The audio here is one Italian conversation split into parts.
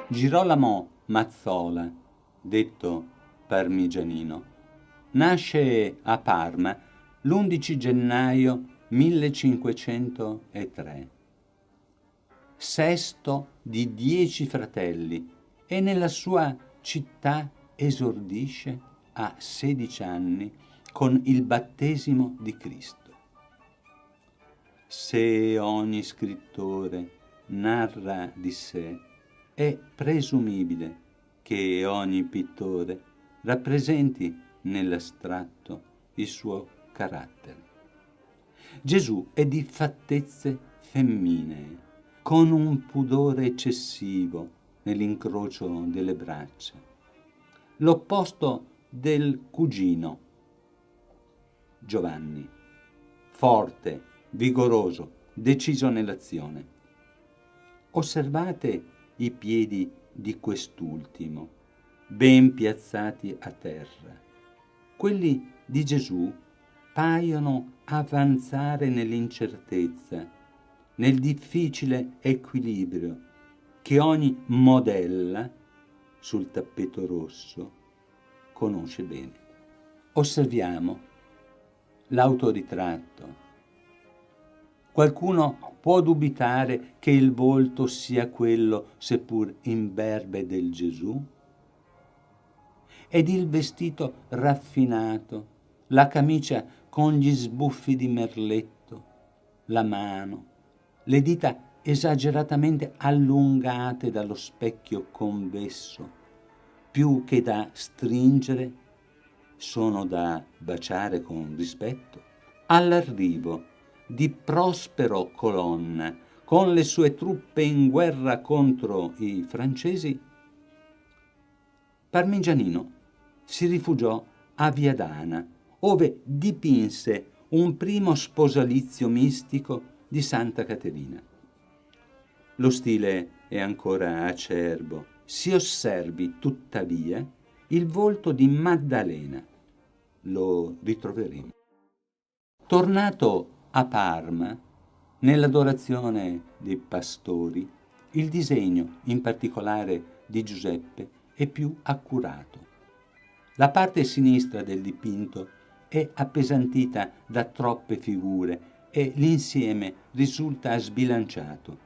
Girolamo Mazzola, detto Parmigianino, nasce a Parma l'11 gennaio 1503. Sesto di 10 fratelli e nella sua città esordisce a 16 anni con il battesimo di Cristo. Se ogni scrittore narra di sé, è presumibile che ogni pittore rappresenti nell'astratto il suo carattere. Gesù è di fattezze femminee, con un pudore eccessivo nell'incrocio delle braccia, l'opposto del cugino Giovanni, forte, vigoroso, deciso nell'azione. Osservate i piedi di quest'ultimo, ben piazzati a terra. Quelli di Gesù paiono avanzare nell'incertezza, nel difficile equilibrio che ogni modella sul tappeto rosso conosce bene. Osserviamo l'autoritratto. Qualcuno può dubitare che il volto sia quello, seppur imberbe, del Gesù? Ed il vestito raffinato, la camicia con gli sbuffi di merletto, la mano, le dita esageratamente allungate dallo specchio convesso, più che da stringere, sono da baciare con rispetto. All'arrivo di Prospero Colonna, con le sue truppe in guerra contro i francesi, Parmigianino si rifugiò a Viadana, ove dipinse un primo sposalizio mistico di Santa Caterina. Lo stile è ancora acerbo. Si osservi, tuttavia, il volto di Maddalena. Lo ritroveremo. Tornato a Parma, nell'adorazione dei pastori, il disegno, in particolare di Giuseppe, è più accurato. La parte sinistra del dipinto è appesantita da troppe figure e l'insieme risulta sbilanciato.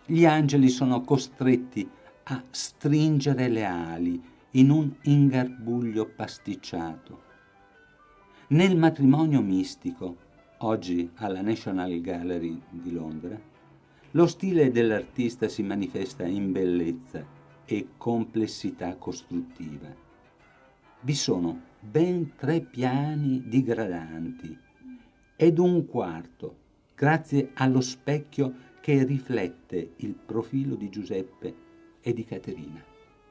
Gli angeli sono costretti a stringere le ali in un ingarbuglio pasticciato. Nel matrimonio mistico, oggi alla National Gallery di Londra, lo stile dell'artista si manifesta in bellezza e complessità costruttiva. Vi sono ben 3 piani digradanti ed un quarto, grazie allo specchio che riflette il profilo di Giuseppe e di Caterina.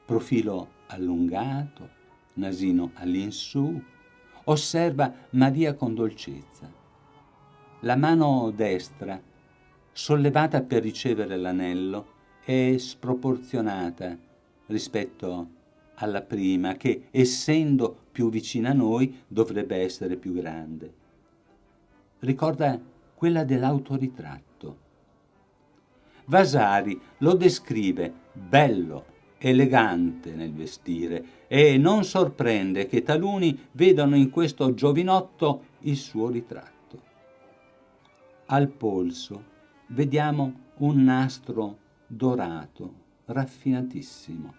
Profilo allungato, nasino all'insù, osserva Maria con dolcezza. La mano destra, sollevata per ricevere l'anello, è sproporzionata rispetto alla prima, che, essendo più vicina a noi, dovrebbe essere più grande. Ricorda quella dell'autoritratto. Vasari lo descrive bello, elegante nel vestire e non sorprende che taluni vedano in questo giovinotto il suo ritratto. Al polso vediamo un nastro dorato, raffinatissimo.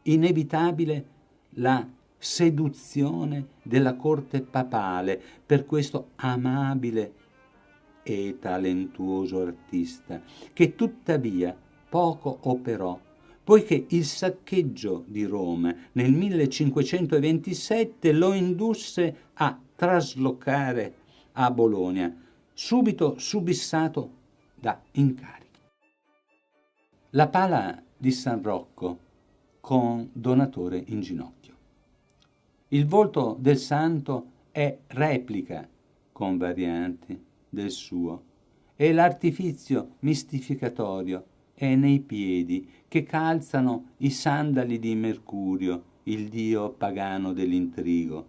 Inevitabile la seduzione della corte papale per questo amabile e talentuoso artista, che tuttavia poco operò, poiché il saccheggio di Roma nel 1527 lo indusse a traslocare a Bologna, subito subissato da incarichi. La pala di San Rocco con Donatore in ginocchio. Il volto del santo è replica, con varianti, del suo, e l'artifizio mistificatorio è nei piedi che calzano i sandali di Mercurio, il dio pagano dell'intrigo.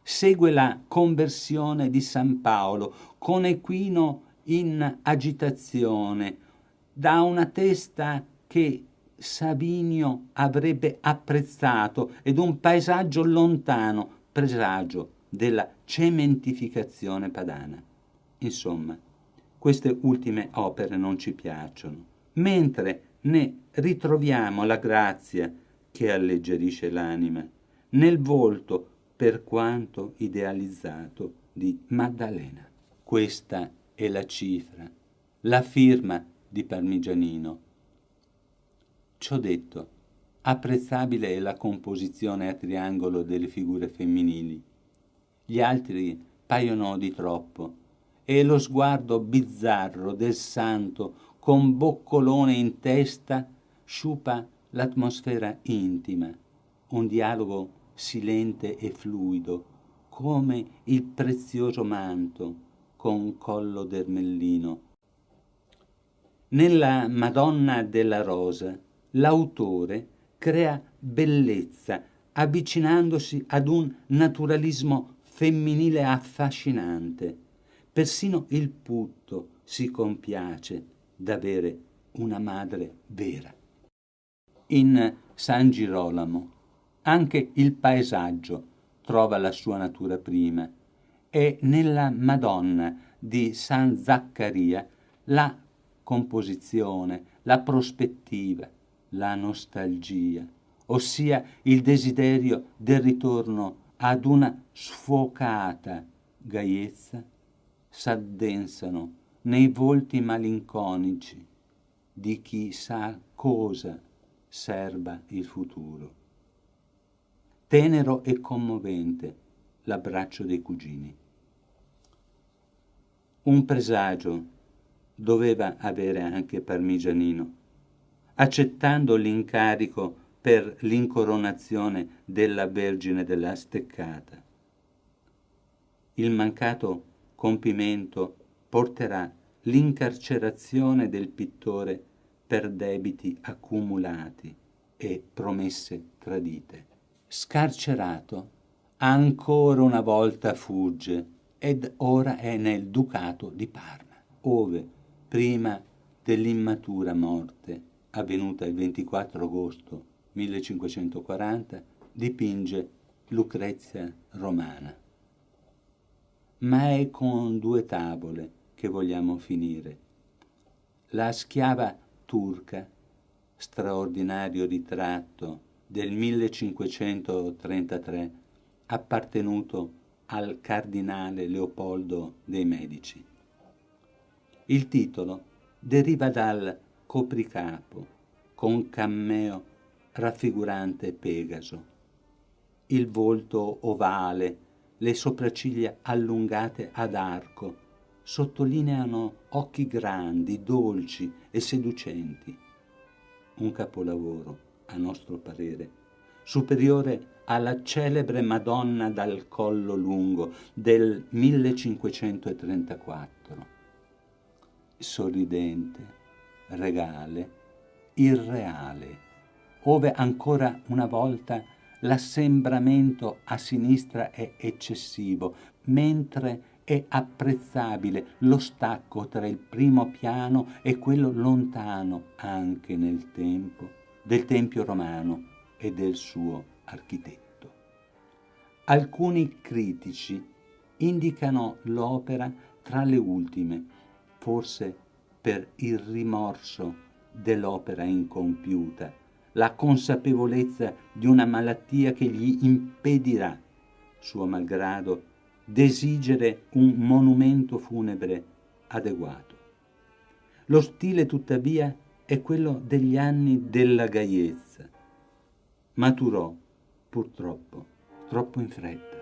segue la conversione di San Paolo, con equino in agitazione, da una testa che Savinio avrebbe apprezzato ed un paesaggio lontano, presagio della cementificazione padana. Insomma, queste ultime opere non ci piacciono, mentre ne ritroviamo la grazia che alleggerisce l'anima nel volto, per quanto idealizzato, di Maddalena. Questa è la cifra, la firma di Parmigianino. Ciò detto, apprezzabile è la composizione a triangolo delle figure femminili. Gli altri paiono di troppo, e lo sguardo bizzarro del santo con boccolone in testa sciupa l'atmosfera intima, un dialogo silente e fluido, come il prezioso manto con collo d'ermellino. Nella Madonna della Rosa l'autore crea bellezza, avvicinandosi ad un naturalismo femminile affascinante. Persino il Putto si compiace d'avere una madre vera. In San Girolamo anche il paesaggio trova la sua natura prima, e nella Madonna di San Zaccaria la composizione, la prospettiva, la nostalgia, ossia il desiderio del ritorno ad una sfocata gaiezza, s'addensano nei volti malinconici di chi sa cosa serba il futuro. Tenero e commovente l'abbraccio dei cugini. Un presagio doveva avere anche Parmigianino, accettando l'incarico per l'incoronazione della Vergine della Steccata. Il mancato compimento porterà l'incarcerazione del pittore per debiti accumulati e promesse tradite. Scarcerato, ancora una volta fugge ed ora è nel Ducato di Parma, ove, prima dell'immatura morte, avvenuta il 24 agosto 1540, dipinge Lucrezia Romana. Ma è con due tavole che vogliamo finire. La schiava turca, straordinario ritratto del 1533, appartenuto al cardinale Leopoldo dei Medici. Il titolo deriva dal copricapo con cammeo raffigurante Pegaso. Il volto ovale, le sopracciglia allungate ad arco, sottolineano occhi grandi, dolci e seducenti. Un capolavoro, a nostro parere, superiore alla celebre Madonna dal collo lungo del 1534. Sorridente, regale, irreale, ove ancora una volta l'assembramento a sinistra è eccessivo, mentre è apprezzabile lo stacco tra il primo piano e quello lontano anche nel tempo del Tempio romano e del suo architetto. Alcuni critici indicano l'opera tra le ultime, forse per il rimorso dell'opera incompiuta, la consapevolezza di una malattia che gli impedirà, suo malgrado, d'esigere un monumento funebre adeguato. Lo stile, tuttavia, è quello degli anni della gaiezza. Maturò, purtroppo, troppo in fretta.